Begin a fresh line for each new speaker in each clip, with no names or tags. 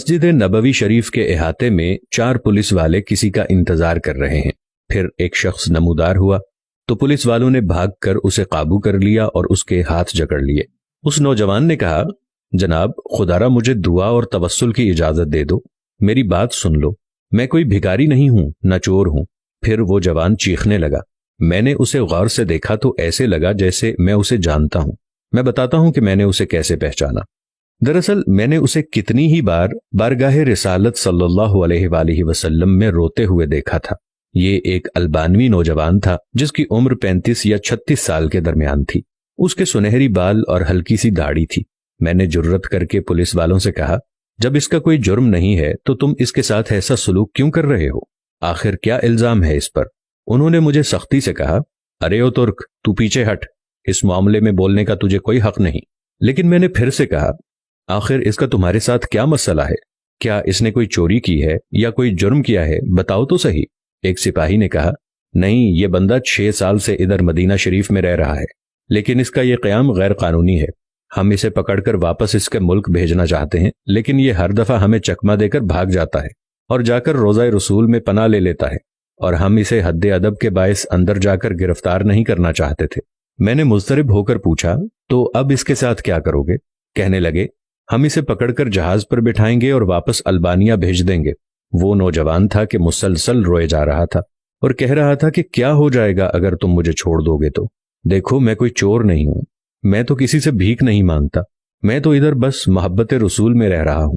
مسجد नबवी शरीफ के अहाते में 4 पुलिस वाले किसी का इंतजार कर रहे हैं। फिर एक शख्स नमूदार हुआ तो पुलिस वालों ने भागकर उसे काबू कर लिया और उसके हाथ जकड़ लिए। उस नौजवान ने कहा, जनाब खुदारा मुझे दुआ और तवस्सुल की इजाजत दे दो, मेरी बात सुन लो, मैं कोई भिखारी नहीं हूं न चोर हूं। फिर वो जवान चीखने लगा। मैंने उसे गौर से देखा तो ऐसे लगा जैसे मैं उसे जानता हूं। मैं बताता हूं कि मैंने उसे कैसे पहचाना। दरअसल मैंने उसे कितनी ही बार बारगाहे रिसालत सल्लल्लाहु अलैहि वसल्लम में रोते हुए देखा था। ये एक अल्बानवी नौजवान था जिसकी उम्र 35 या 36 साल के दरमियान थी। उसके सुनहरी बाल और हल्की सी दाढ़ी थी। मैंने जुर्रत करके पुलिस वालों से कहा, जब इसका कोई जुर्म नहीं है तो तुम इसके साथ ऐसा सलूक क्यों कर रहे हो? आखिर क्या इल्जाम है इस पर? उन्होंने मुझे सख्ती से कहा, अरे ओ तुर्क, तू पीछे हट, इस मामले में बोलने का तुझे कोई हक नहीं। लेकिन मैंने फिर से कहा, आखिर इसका तुम्हारे साथ क्या मसला है? क्या इसने कोई चोरी की है या कोई जुर्म किया है? बताओ तो सही। एक सिपाही ने कहा, नहीं, ये बंदा 6 साल से इधर मदीना शरीफ में रह रहा है, लेकिन इसका ये क़याम गैर कानूनी है। हम इसे पकड़कर वापस इसके मुल्क भेजना चाहते हैं, लेकिन ये हर दफा हमें चकमा देकर भाग जाता है और जाकर रोज़ा रसूल में पनाह ले लेता है, और हम इसे हद्दे अदब के बायस अंदर जाकर गिरफ्तार नहीं करना चाहते थे। मैंने मुस्तरिब होकर पूछा, तो अब इसके साथ क्या करोगे? कहने लगे, हम इसे पकड़कर जहाज पर बिठाएंगे और वापस अल्बानिया भेज देंगे। वो नौजवान था कि मुसलसल रोए जा रहा था और कह रहा था कि क्या हो जाएगा अगर तुम मुझे छोड़ दोगे तो? देखो, मैं कोई चोर नहीं हूं, मैं तो किसी से भीख नहीं मांगता, मैं तो इधर बस मोहब्बत रसूल में रह रहा हूं।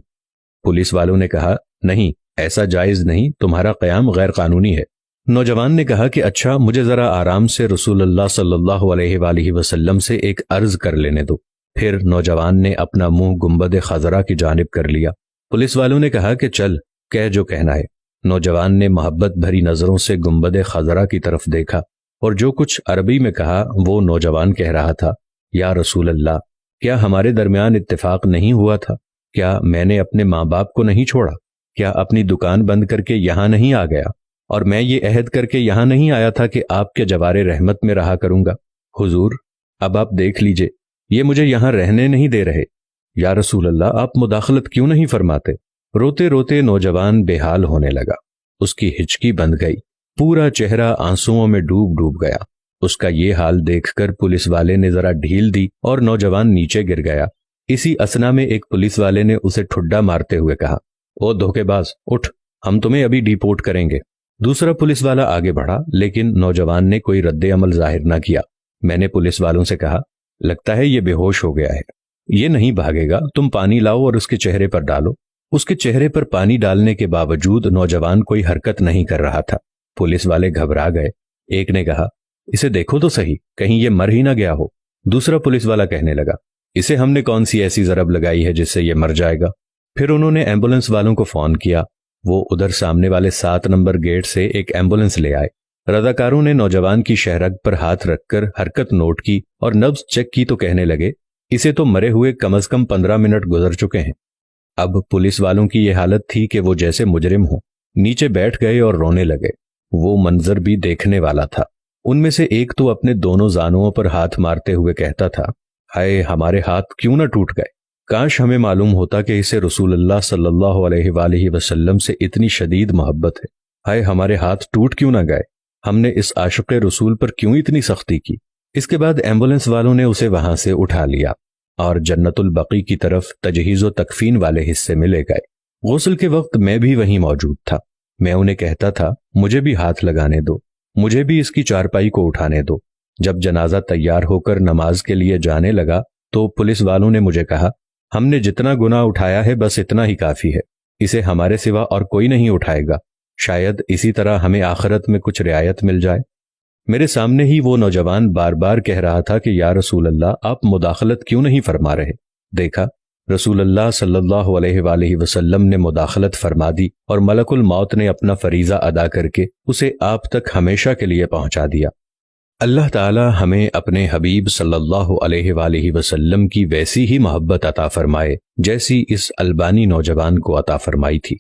पुलिस वालों ने कहा, नहीं, ऐसा जायज नहीं, तुम्हारा क़याम गैर कानूनी है। नौजवान ने कहा कि अच्छा, मुझे जरा आराम से रसूलुल्लाह सल्लल्लाहु अलैहि वसल्लम से एक अर्ज कर लेने दो। फिर नौजवान ने अपना मुंह गुंबद खजरा की जानिब कर लिया। पुलिस वालों ने कहा कि चल, कह जो कहना है। नौजवान ने मोहब्बत भरी नजरों से गुंबद खजरा की तरफ देखा और जो कुछ अरबी में कहा वो नौजवान कह रहा था, या रसूल अल्लाह, क्या हमारे दरमियान इत्तेफाक नहीं हुआ था? क्या मैंने अपने माँ बाप को नहीं छोड़ा? क्या अपनी दुकान बंद करके यहाँ नहीं आ गया? और मैं ये अहद करके यहाँ नहीं आया था कि आपके जवारे रहमत में रहा करूंगा? हुजूर, अब आप देख लीजिए, ये मुझे यहाँ रहने नहीं दे रहे। या रसूल अल्लाह, आप मुदाखलत क्यों नहीं फरमाते? रोते रोते नौजवान बेहाल होने लगा। उसकी हिचकी बंध गई, पूरा चेहरा आंसुओं में डूब डूब गया। उसका ये हाल देखकर पुलिस वाले ने जरा ढील दी और नौजवान नीचे गिर गया। इसी असना में एक पुलिस वाले ने उसे ठुड्डा मारते हुए कहा, ओ धोखेबाज, उठ, हम तुम्हें अभी डिपोर्ट करेंगे। दूसरा पुलिस वाला आगे बढ़ा, लेकिन नौजवान ने कोई रद्दे अमल जाहिर न किया। मैंने पुलिस वालों से कहा, लगता है ये बेहोश हो गया है, ये नहीं भागेगा, तुम पानी लाओ और उसके चेहरे पर डालो। उसके चेहरे पर पानी डालने के बावजूद नौजवान कोई हरकत नहीं कर रहा था। पुलिस वाले घबरा गए। एक ने कहा, इसे देखो तो सही, कहीं ये मर ही ना गया हो। दूसरा पुलिस वाला कहने लगा, इसे हमने कौन सी ऐसी जरब लगाई है जिससे ये मर जाएगा? फिर उन्होंने एम्बुलेंस वालों को फोन किया। वो उधर सामने वाले 7 नंबर गेट से एक एम्बुलेंस ले आए। रजाकारों ने नौजवान की शहरग पर हाथ रखकर हरकत नोट की और नब्ज चेक की तो कहने लगे, इसे तो मरे हुए कम से कम 15 मिनट गुजर चुके हैं। अब पुलिस वालों की यह हालत थी कि वो जैसे मुजरिम हो, नीचे बैठ गए और रोने लगे। वो मंजर भी देखने वाला था। उनमें से एक तो अपने दोनों जानुओं पर हाथ मारते हुए कहता था, हाय, हमारे हाथ क्यों न टूट गए। काश हमें मालूम होता कि इसे रसूलुल्लाह सल्लल्लाहु अलैहि वसल्लम से इतनी शदीद मोहब्बत है। हाय, हमारे हाथ टूट क्यों न गए। हमने इस आशिक़ रसूल पर क्यों इतनी सख्ती की। इसके बाद एम्बुलेंस वालों ने उसे वहां से उठा लिया और जन्नतुल बकी की तरफ तजहीज़ो तकफीन वाले हिस्से में ले गए। गुस्ल के वक्त मैं भी वहीं मौजूद था। मैं उन्हें कहता था, मुझे भी हाथ लगाने दो, मुझे भी इसकी चारपाई को उठाने दो। जब जनाजा तैयार होकर नमाज के लिए जाने लगा तो पुलिस वालों ने मुझे कहा, हमने जितना गुनाह उठाया है बस इतना ही काफी है, इसे हमारे सिवा और कोई नहीं उठाएगा। शायद इसी तरह हमें आखिरत में कुछ रियायत मिल जाए। मेरे सामने ही वो नौजवान बार बार कह रहा था कि या रसूल अल्लाह, आप मुदाखलत क्यों नहीं फरमा रहे। देखा, रसूल अल्लाह सल्लल्लाहु अलैहि वसल्लम ने मुदाखलत फरमा दी और मलकुल मौत ने अपना फरीजा अदा करके उसे आप तक हमेशा के लिए पहुंचा दिया। अल्लाह ताला हमें अपने हबीब सल्लल्लाहु अलैहि वसल्लम की वैसी ही मोहब्बत अता फरमाए जैसी इस अल्बानी नौजवान को अता फरमाई थी।